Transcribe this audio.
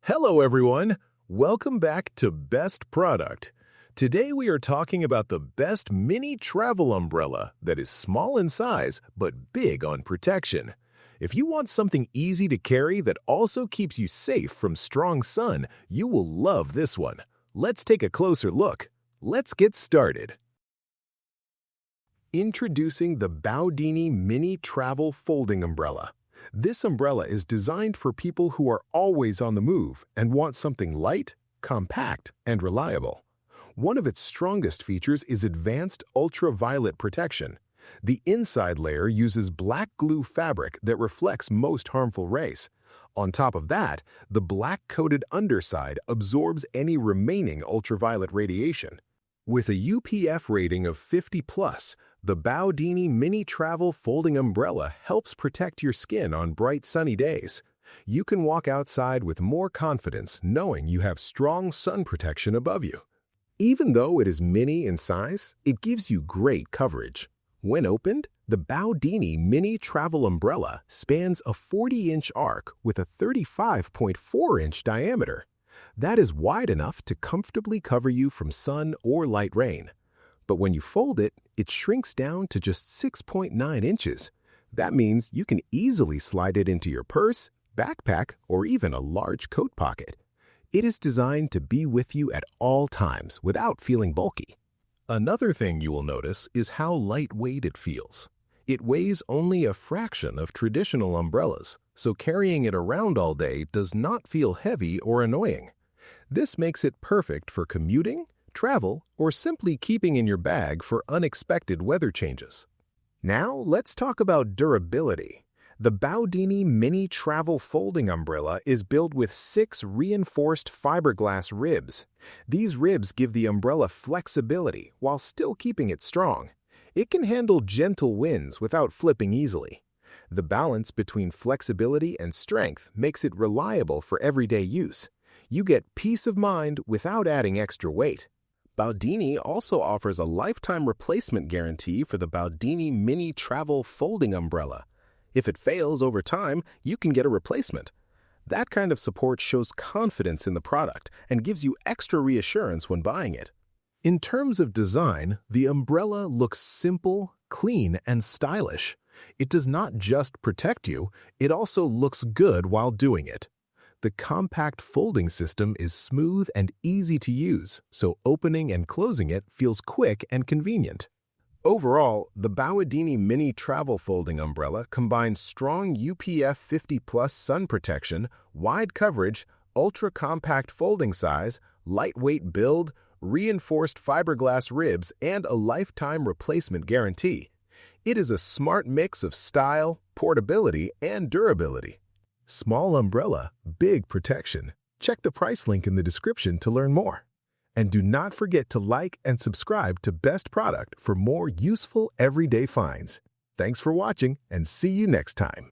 Hello, everyone. Welcome back to Best Product. Today we are talking about the best mini travel umbrella that is small in size but big on protection. If you want something easy to carry that also keeps you safe from strong sun, you will love this one. Let's take a closer look. Let's get started. Introducing the Bowdini Mini Travel Folding Umbrella. This umbrella is designed for people who are always on the move and want something light, compact, and reliable. One of its strongest features is advanced ultraviolet protection. The inside layer uses black glue fabric that reflects most harmful rays. On top of that, the black-coated underside absorbs any remaining ultraviolet radiation. With a UPF rating of 50+, the Bowdini Mini Travel Folding Umbrella helps protect your skin on bright sunny days. You can walk outside with more confidence knowing you have strong sun protection above you. Even though it is mini in size, it gives you great coverage. When opened, the Bowdini Mini Travel Umbrella spans a 40-inch arc with a 35.4-inch diameter. That is wide enough to comfortably cover you from sun or light rain. But when you fold it, it shrinks down to just 6.9 inches. That means you can easily slide it into your purse, backpack, or even a large coat pocket. It is designed to be with you at all times without feeling bulky. Another thing you will notice is how lightweight it feels. It weighs only a fraction of traditional umbrellas, so carrying it around all day does not feel heavy or annoying. This makes it perfect for commuting, travel, or simply keeping in your bag for unexpected weather changes. Now, let's talk about durability. The Bowdini Mini Travel Folding Umbrella is built with 6 reinforced fiberglass ribs. These ribs give the umbrella flexibility while still keeping it strong. It can handle gentle winds without flipping easily. The balance between flexibility and strength makes it reliable for everyday use. You get peace of mind without adding extra weight. Bowdini also offers a lifetime replacement guarantee for the Bowdini Mini Travel Folding Umbrella. If it fails over time, you can get a replacement. That kind of support shows confidence in the product and gives you extra reassurance when buying it. In terms of design, the umbrella looks simple, clean, and stylish. It does not just protect you, it also looks good while doing it. The compact folding system is smooth and easy to use, so opening and closing it feels quick and convenient. Overall, the Bowdini Mini Travel Folding Umbrella combines strong UPF 50+ sun protection, wide coverage, ultra-compact folding size, lightweight build, reinforced fiberglass ribs, and a lifetime replacement guarantee. It is a smart mix of style, portability, and durability. Small umbrella, big protection. Check the price link in the description to learn more. And do not forget to like and subscribe to Best Product for more useful everyday finds. Thanks for watching and see you next time.